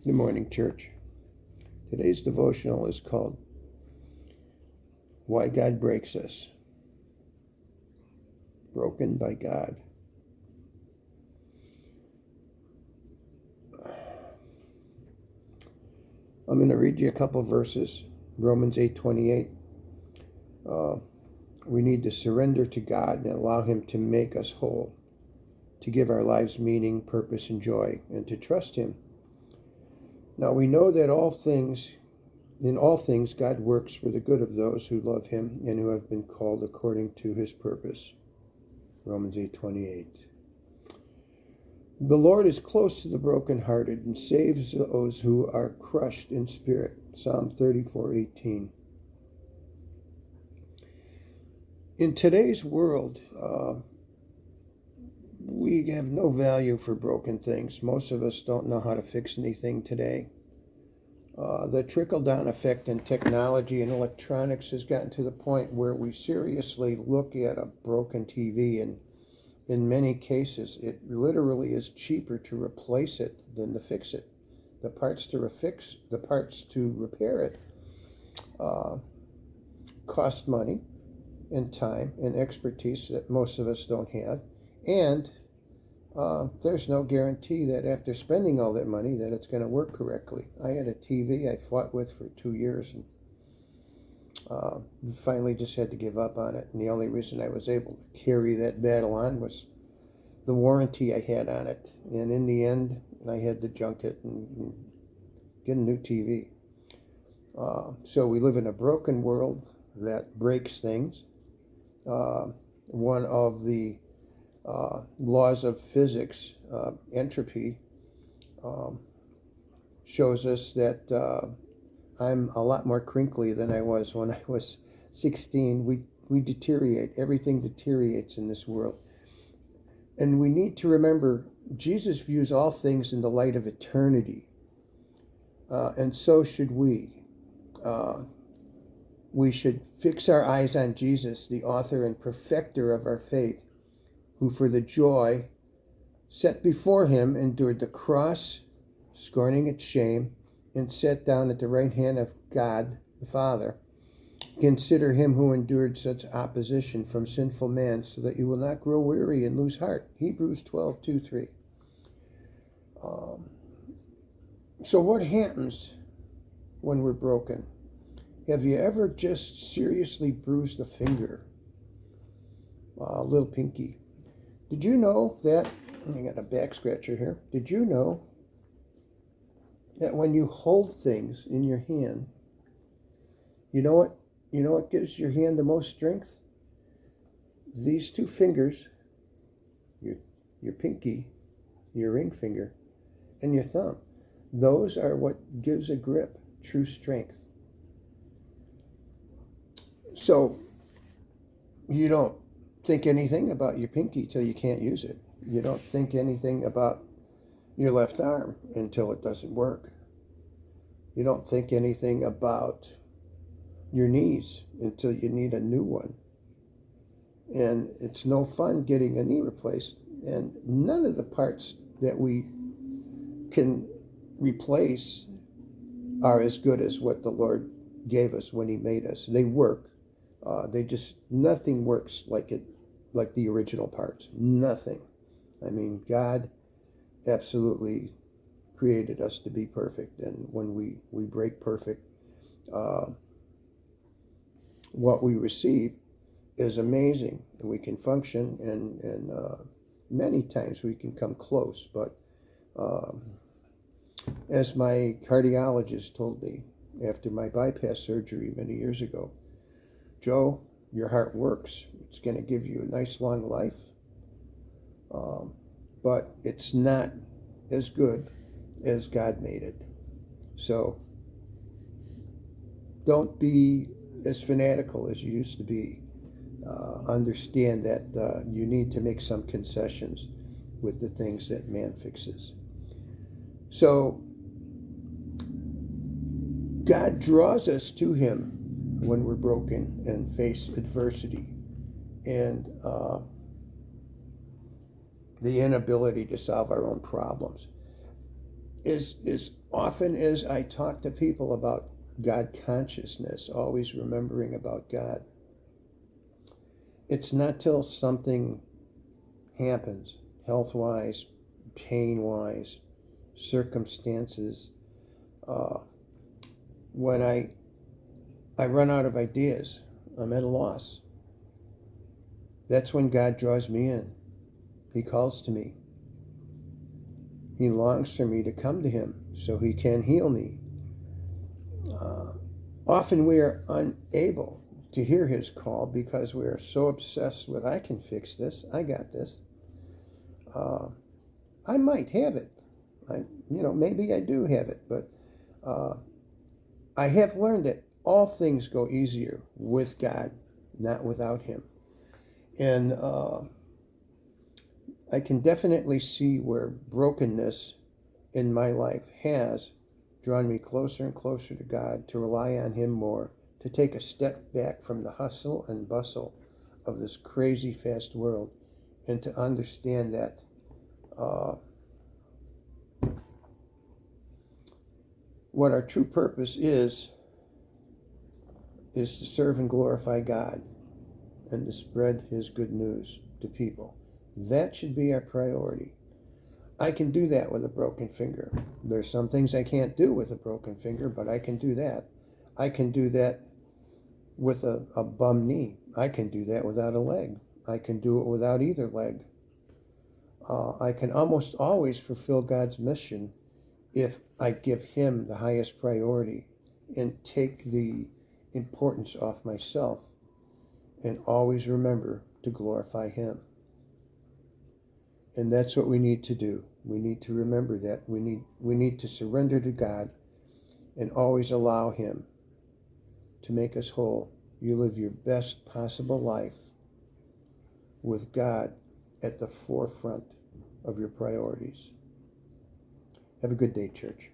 Good morning, church. Today's devotional is called Why God Breaks Us. Broken by God. I'm going to read you a couple verses. Romans 8:28. We need to surrender to God and allow Him to make us whole, to give our lives meaning, purpose, and joy, and to trust Him. Now we know that in all things God works for the good of those who love Him and who have been called according to His purpose. Romans 8:28. The Lord is close to the brokenhearted and saves those who are crushed in spirit. Psalm 34:18. In today's world, we have no value for broken things. Most of us don't know how to fix anything today. The trickle-down effect in technology and electronics has gotten to the point where we seriously look at a broken TV, and in many cases, it literally is cheaper to replace it than to fix it. The parts to repair it cost money and time and expertise that most of us don't have, and there's no guarantee that after spending all that money that it's going to work correctly. I had a TV I fought with for 2 years and finally just had to give up on it. And the only reason I was able to carry that battle on was the warranty I had on it. And in the end, I had to junk it and get a new TV. So we live in a broken world that breaks things. One of the laws of physics, entropy, shows us that I'm a lot more crinkly than I was when I was 16. We deteriorate. Everything deteriorates in this world. And we need to remember Jesus views all things in the light of eternity. And so should we. We should fix our eyes on Jesus, the author and perfecter of our faith, who for the joy set before him endured the cross, scorning its shame, and sat down at the right hand of God the Father. Consider him who endured such opposition from sinful man, so that you will not grow weary and lose heart. Hebrews 12:2-3. So what happens when we're broken? Have you ever just seriously bruised a finger? A little pinky. Did you know that, I got a back scratcher here. Did you know that when you hold things in your hand, you know what gives your hand the most strength? These two fingers, your pinky, your ring finger, and your thumb. Those are what gives a grip, true strength. So you don't think anything about your pinky till you can't use it. You don't think anything about your left arm until it doesn't work. You don't think anything about your knees until you need a new one. And it's no fun getting a knee replaced. And none of the parts that we can replace are as good as what the Lord gave us when he made us. They work. Nothing works like the original parts. Nothing. I mean, God absolutely created us to be perfect. And when we break perfect, what we receive is amazing. And we can function, and many times we can come close. But as my cardiologist told me after my bypass surgery many years ago, Joe, your heart works. It's going to give you a nice long life. But it's not as good as God made it. So don't be as fanatical as you used to be. Understand that you need to make some concessions with the things that man fixes. So God draws us to him when we're broken and face adversity and the inability to solve our own problems. as often as I talk to people about God consciousness, always remembering about God, it's not till something happens, health-wise, pain-wise, circumstances, when I run out of ideas, I'm at a loss. That's when God draws me in. He calls to me. He longs for me to come to him so he can heal me. Often we are unable to hear his call because we are so obsessed with, I can fix this, I got this. I might have it. Maybe I do have it, but I have learned that all things go easier with God, not without him. And I can definitely see where brokenness in my life has drawn me closer and closer to God, to rely on him more, to take a step back from the hustle and bustle of this crazy fast world, and to understand that what our true purpose is to serve and glorify God and to spread his good news to people. That should be our priority. I can do that with a broken finger. There's some things I can't do with a broken finger, but I can do that. I can do that with a bum knee. I can do that without a leg. I can do it without either leg. I can almost always fulfill God's mission if I give him the highest priority and take the importance off myself and always remember to glorify him. And that's what we need to do. We need to remember that. We need to surrender to God and always allow him to make us whole. You live your best possible life with God at the forefront of your priorities. Have a good day, church.